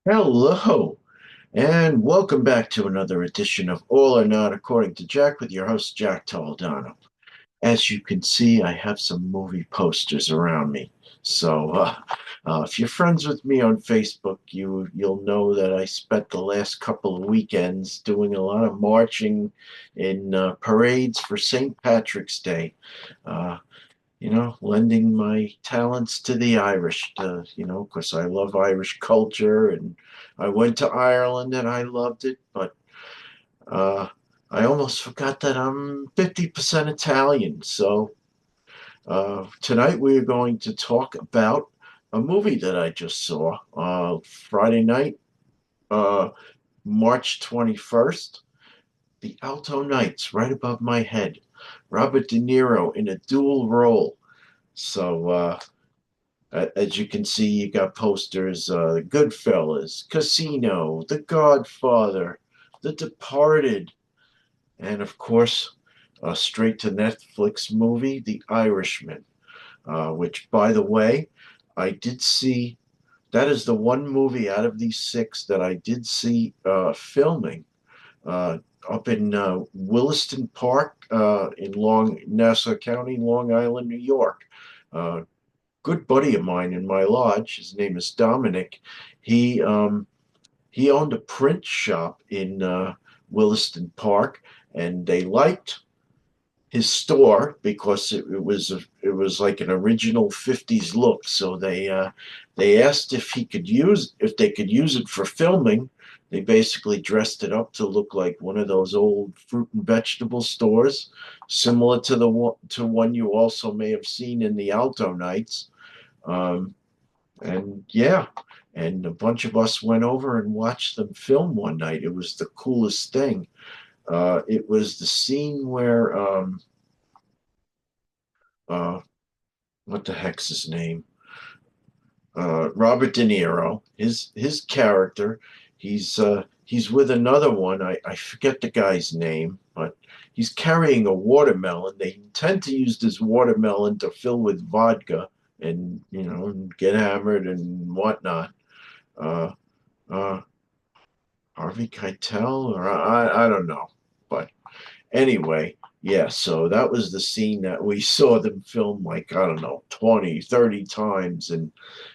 Hello, and welcome back to another edition of All or Not According to Jack with your host, Jack Toledano. As you can see, I have some movie posters around me. So, if you're friends with me on Facebook, you'll know that I spent the last couple of weekends doing a lot of marching in parades for St. Patrick's Day. Uh, lending my talents to the Irish, because I love Irish culture and I went to Ireland and I loved it, but uh, I almost forgot that I'm 50% Italian. So tonight we're going to talk about a movie that I just saw Friday night, uh, March 21st, The Alto Nights, right above my head. Robert De Niro in a dual role. So, as you can see, you got posters, Goodfellas, Casino, The Godfather, The Departed, and of course, a straight to Netflix movie, The Irishman, which, by the way, I did see. That is the one movie out of these six that I did see filming uh, up in Williston Park in Nassau County, Long Island, New York. Uh, Good buddy of mine in my lodge. His name is Dominic. He um, he owned a print shop in Williston Park, and they liked his store because it was like an original '50s look. So they asked if they could use it for filming. They basically dressed it up to look like one of those old fruit and vegetable stores, similar to to one you also may have seen in the Alto nights. Um, and yeah, and a bunch of us went over and watched them film one night. It was the coolest thing. It was the scene where uh, what the heck's his name? Robert De Niro. His character. He's with another one. I forget the guy's name, but he's carrying a watermelon. They intend to use this watermelon to fill with vodka and get hammered and whatnot. Uh, uh, Harvey Keitel, or I don't know, but anyway, yeah, so that was the scene that we saw them film like, I don't know, 20, 30 times. And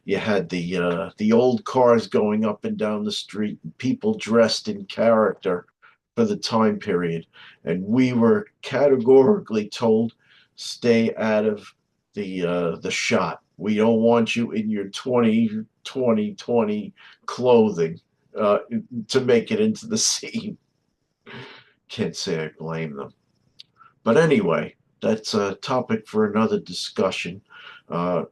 you had the old cars going up and down the street, and people dressed in character for the time period. And we were categorically told, stay out of the shot. We don't want you in your 2020 clothing uh, to make it into the scene. Can't say I blame them. But anyway, that's a topic for another discussion. Uh,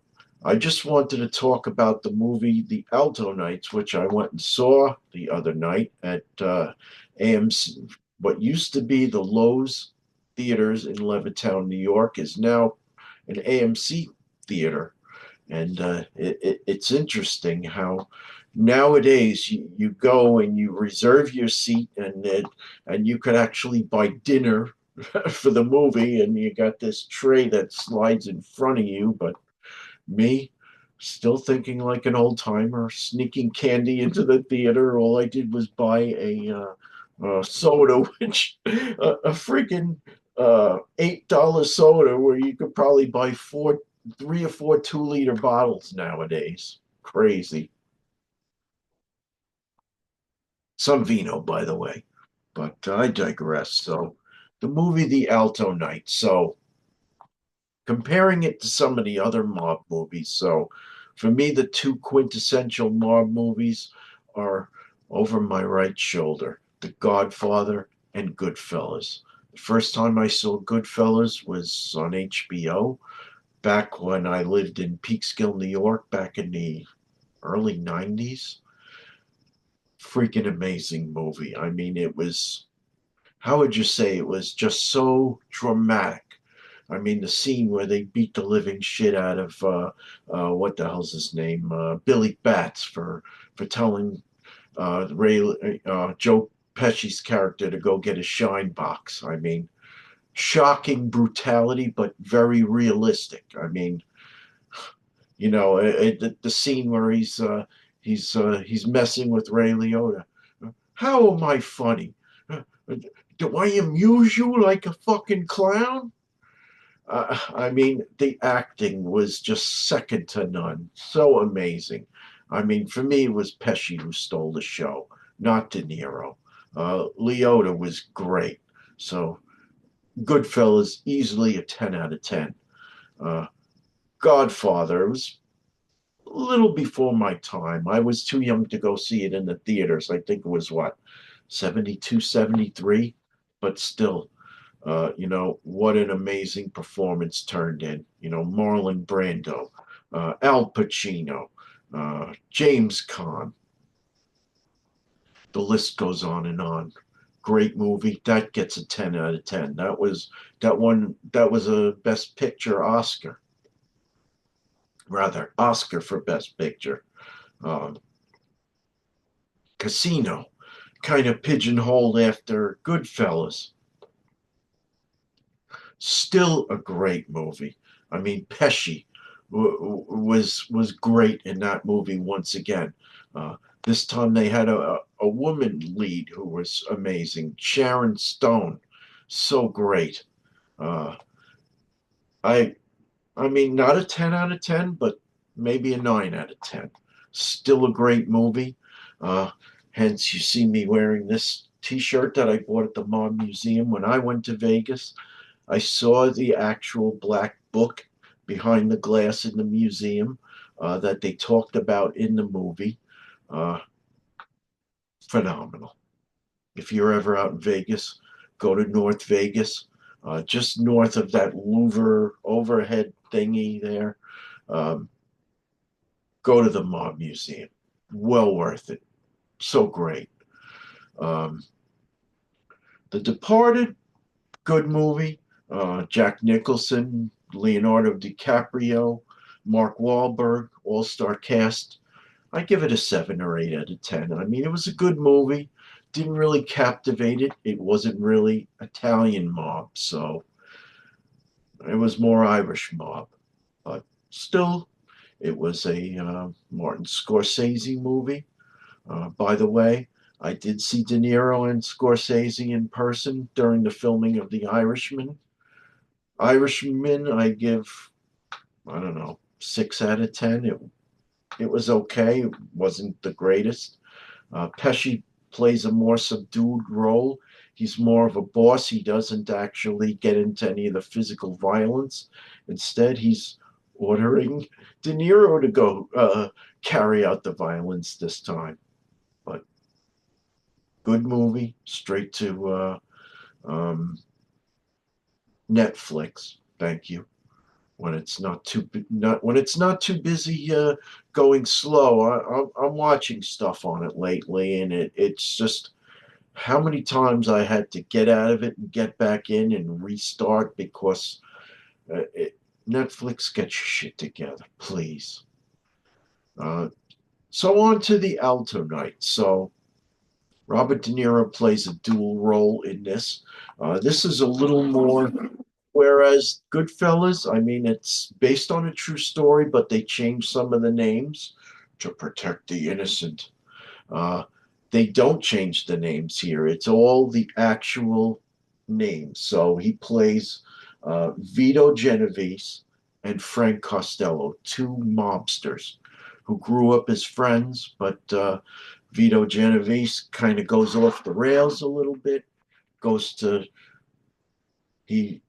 I just wanted to talk about the movie The Alto Nights, which I went and saw the other night at AMC. What used to be the Lowe's Theaters in Levittown, New York, is now an AMC theater. And it's interesting how nowadays you go and you reserve your seat, and you could actually buy dinner for the movie, and you got this tray that slides in front of you. But me, still thinking like an old timer, sneaking candy into the theater. All I did was buy a soda, which a freaking $8 soda, where you could probably buy 3 or 4 2-liter bottles nowadays. Crazy. Some vino, by the way. But I digress. So, the movie The Alto Night. So, comparing it to some of the other mob movies. So, for me, the two quintessential mob movies are over my right shoulder: The Godfather and Goodfellas. The first time I saw Goodfellas was on HBO back when I lived in Peekskill, New York, back in the early 90s. Freaking amazing movie. I mean, it was, how would you say, it was just so dramatic. I mean, the scene where they beat the living shit out of what the hell's his name, Billy Batts, for telling Joe Pesci's character to go get a shine box. I mean, shocking brutality, but very realistic. I mean, the scene where he's messing with Ray Liotta. How am I funny? Do I amuse you like a fucking clown? I mean, the acting was just second to none. So amazing. I mean, for me, it was Pesci who stole the show, not De Niro. Liotta was great. So, Goodfellas, easily a 10 out of 10. Uh, Godfather, it was a little before my time. I was too young to go see it in the theaters. I think it was what, 72, 73. But still, what an amazing performance turned in. Marlon Brando, Al Pacino, James Caan. The list goes on and on. Great movie. That gets a 10 out of 10. That was a Best Picture Oscar. Rather, Oscar for Best Picture. Um, Casino, kind of pigeonholed after Goodfellas. Still a great movie. I mean, Pesci was great in that movie once again. Uh, this time they had a woman lead who was amazing, Sharon Stone, so great. Uh, I I mean, not a 10 out of 10, but maybe a 9 out of 10. Still a great movie. Uh, Hence, you see me wearing this T-shirt that I bought at the Mob Museum when I went to Vegas. I saw the actual black book behind the glass in the museum that they talked about in the movie. Uh, Phenomenal. If you're ever out in Vegas, go to North Vegas, just north of that Louvre overhead thingy there. Um, Go to the Mob Museum. Well worth it. So great. Um, the Departed, good movie. Jack Nicholson, Leonardo DiCaprio, Mark Wahlberg, all star cast. I give it a 7 or 8 out of 10. I mean, it was a good movie. Didn't really captivate it. It wasn't really Italian mob, so it was more Irish mob. But still, it was a Martin Scorsese movie. By the way, I did see De Niro and Scorsese in person during the filming of The Irishman. Irishman, I give, I don't know, 6 out of 10. It was okay. It wasn't the greatest. Pesci plays a more subdued role. He's more of a boss. He doesn't actually get into any of the physical violence. Instead, he's ordering De Niro to go carry out the violence this time. But good movie, straight to um, Netflix. Thank you. When it's not too busy going slow. I'm watching stuff on it lately, and it's just how many times I had to get out of it and get back in and restart because uh, it, Netflix, get your shit together, please. Uh, so on to the Alto night. So Robert De Niro plays a dual role in this. This is a little more. Whereas Goodfellas, I mean, it's based on a true story, but they changed some of the names to protect the innocent. Uh, they don't change the names here. It's all the actual names. So he plays Vito Genovese and Frank Costello, two mobsters who grew up as friends, but Vito Genovese kind of goes off the rails a little bit, goes to he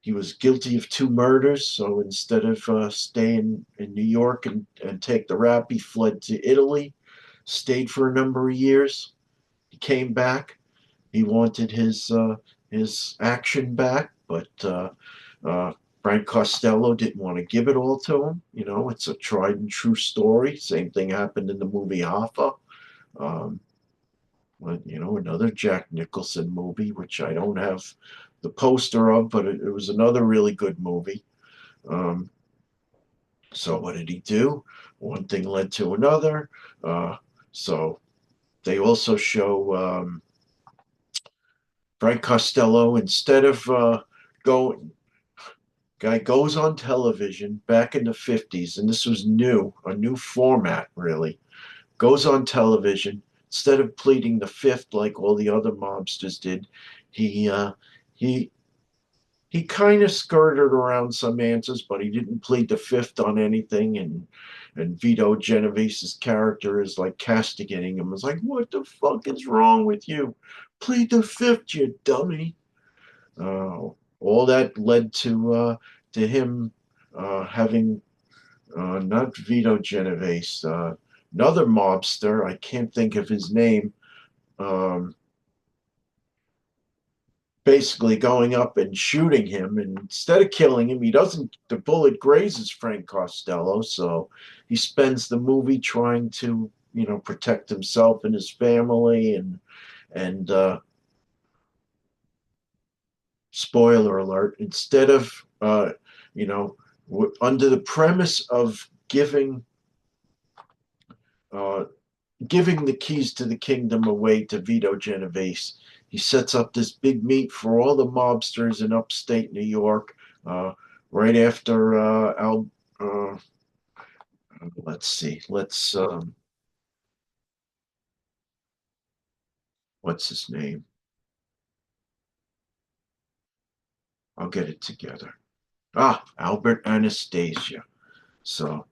he was guilty of two murders, so instead of staying in New York and take the rap, he fled to Italy, stayed for a number of years. He came back. He wanted his action back, but uh, Frank Costello didn't want to give it all to him. It's a tried and true story. Same thing happened in the movie Hoffa. Um, Another Jack Nicholson movie, which I don't have the poster of, but it was another really good movie. Um, so what did he do? One thing led to another. So they also show Frank Costello instead of going. Guy goes on television back in the 50s, and this was new, a new format, really. goes on television. Instead of pleading the fifth like all the other mobsters did, he he he kind of skirted around some answers, but he didn't plead the fifth on anything. And Vito Genovese's character is like castigating him. It's like, what the fuck is wrong with you? Plead the fifth, you dummy. Uh, all that led to him having not Vito Genovese, another mobster. I can't think of his name. Um, Basically going up and shooting him, and instead of killing him, he doesn't. The bullet grazes Frank Costello, so he spends the movie trying to, protect himself and his family, and spoiler alert, instead of you know under the premise of uh, giving the keys to the kingdom away to Vito Genovese. He sets up this big meet for all the mobsters in upstate New York, uh, right after let's see, what's his name? I'll get it together. Albert Anastasia. So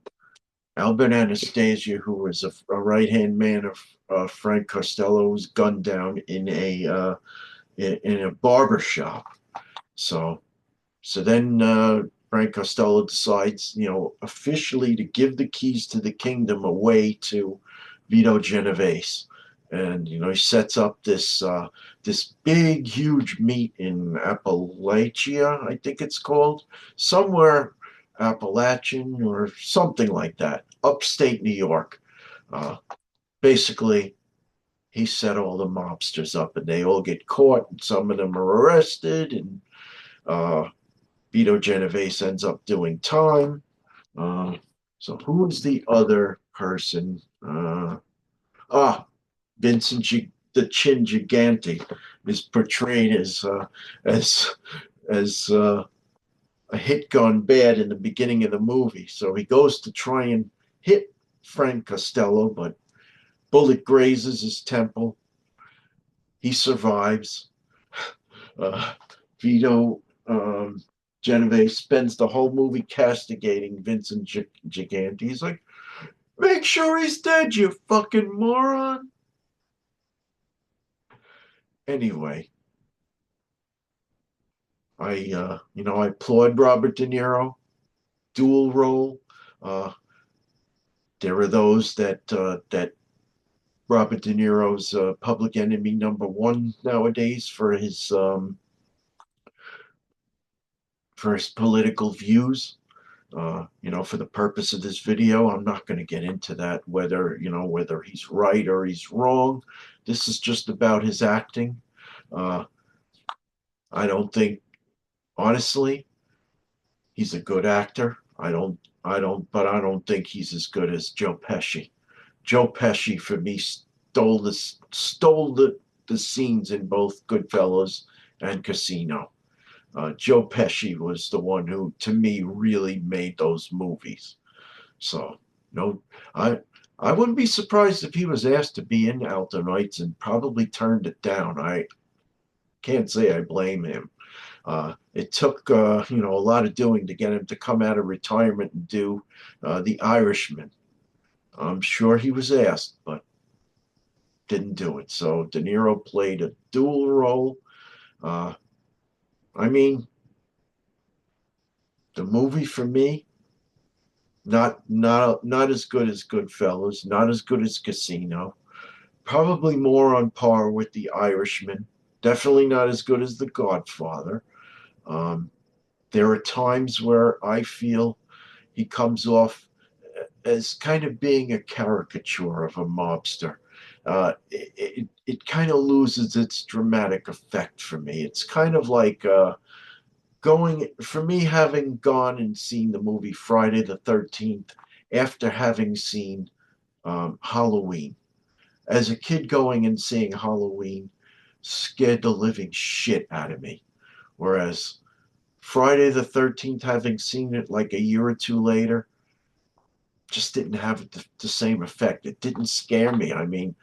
Albert Anastasia, who was a right-hand man of Frank Costello, was gunned down in a barber shop. So So then Frank Costello decides, officially to give the keys to the kingdom away to Vito Genovese. And, he sets up this big, huge meet in Appalachia, I think it's called, somewhere Appalachian or something like that, upstate New York. Uh, Basically, he set all the mobsters up and they all get caught, and some of them are arrested, and uh, Vito Genovese ends up doing time. Uh, so who is the other person? Ah, Vincent the Chin Gigante is portrayed as as a hit gone bad in the beginning of the movie. So he goes to try and hit Frank Costello, but bullet grazes his temple. He survives. Uh, Vito Genovese spends the whole movie castigating Vincent Gigante. He's like, make sure he's dead, you fucking moron. Anyway, I applaud Robert De Niro, dual role. Uh, there are those that Robert De Niro's public enemy number one nowadays for his political views. For the purpose of this video, I'm not going to get into that, whether he's right or he's wrong. This is just about his acting. Uh, I don't think, honestly, he's a good actor. But I don't think he's as good as Joe Pesci. Joe Pesci, for me, stole the scenes in both Goodfellas and Casino. Joe Pesci was the one who, to me, really made those movies. So, no, I I wouldn't be surprised if he was asked to be in Alto and probably turned it down. I can't say I blame him. It took a lot of doing to get him to come out of retirement and do The Irishman. I'm sure he was asked, but didn't do it. So De Niro played a dual role. Uh, I mean, the movie for me, not as good as Goodfellas, not as good as Casino. Probably more on par with The Irishman. Definitely not as good as The Godfather. Um, there are times where I feel he comes off as kind of being a caricature of a mobster. It kind of loses its dramatic effect for me. It's kind of like going, for me, having gone and seen the movie Friday the 13th after having seen Halloween. As a kid, going and seeing Halloween scared the living shit out of me. Whereas Friday the 13th, having seen it like a year or two later, just didn't have the same effect. It didn't scare me. I mean,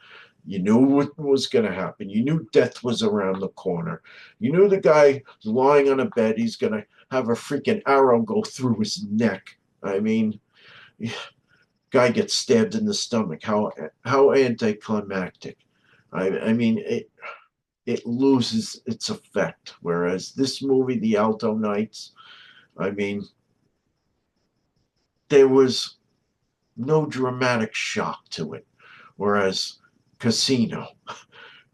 you knew what was going to happen. You knew death was around the corner. You knew the guy lying on a bed, he's going to have a freaking arrow go through his neck. I mean, guy gets stabbed in the stomach. How anticlimactic. I mean, it loses its effect. Whereas this movie, The Alto Nights, I mean, there was no dramatic shock to it. Whereas Casino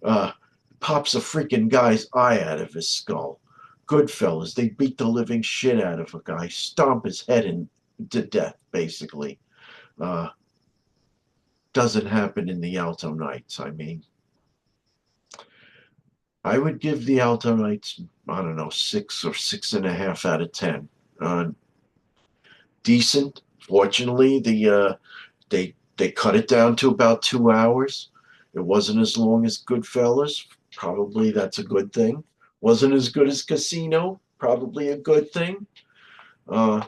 uh, pops a freaking guy's eye out of his skull. Goodfellas, they beat the living shit out of a guy, stomp his head to death, basically. Uh, doesn't happen in the Alto Nights. I mean, I would give the Alto Nights, I don't know, 6 or 6.5 out of 10. Uh, Decent. Fortunately, they cut it down to about 2 hours. It wasn't as long as Goodfellas. Probably that's a good thing. Wasn't as good as Casino. Probably a good thing. Uh,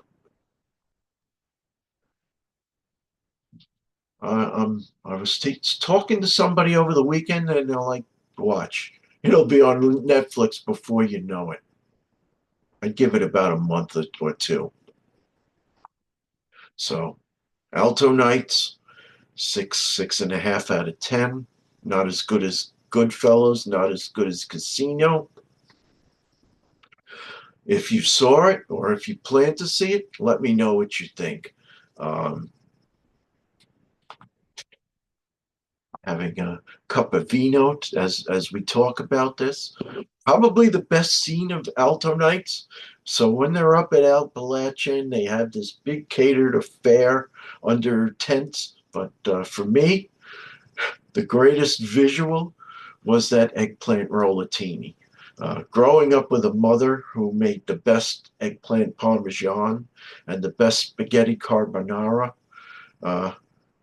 I was talking to somebody over the weekend, and they're like, "Watch, it'll be on Netflix before you know it." I'd give it about a month or two. So, Alto Nights, 6.5 out of 10. Not as good as Goodfellas, not as good as Casino. If you saw it or if you plan to see it, let me know what you think. Um, having a cup of vino as we talk about this. Probably the best scene of Alto Nights. So when they're up at Appalachian, they have this big catered affair under tents. But for me, the greatest visual was that eggplant rollatini. Growing up with a mother who made the best eggplant parmesan and the best spaghetti carbonara, uh,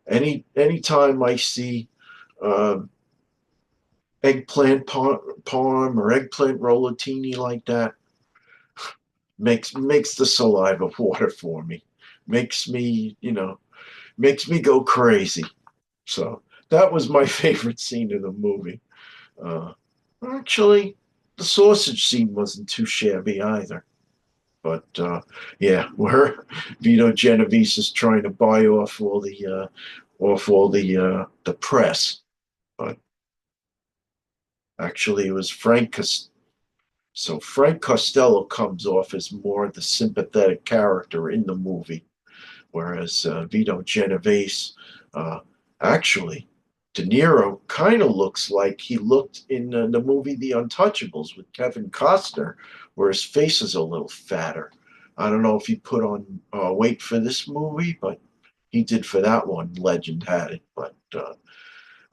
anytime I see uh, eggplant parm or eggplant rollatini like that, makes the saliva water for me. Makes me, makes me go crazy. So that was my favorite scene in the movie. Uh, Actually, the sausage scene wasn't too shabby either. But yeah, where Vito Genovese is trying to buy off all the press, but actually it was So Frank Costello comes off as more the sympathetic character in the movie, whereas Vito Genovese, uh, actually, De Niro kind of looks like he looked in the movie The Untouchables with Kevin Costner, where his face is a little fatter. I don't know if he put on weight for this movie, but he did for that one. Legend had it, but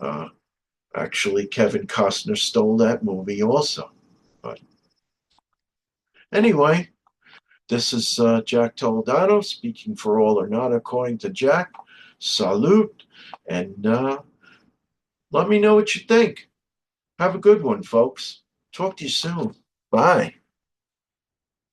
uh, actually, Kevin Costner stole that movie also. But anyway, this is Jack Toledano speaking for All or Not according to Jack. Salute, and let me know what you think. Have a good one, folks. Talk to you soon. Bye.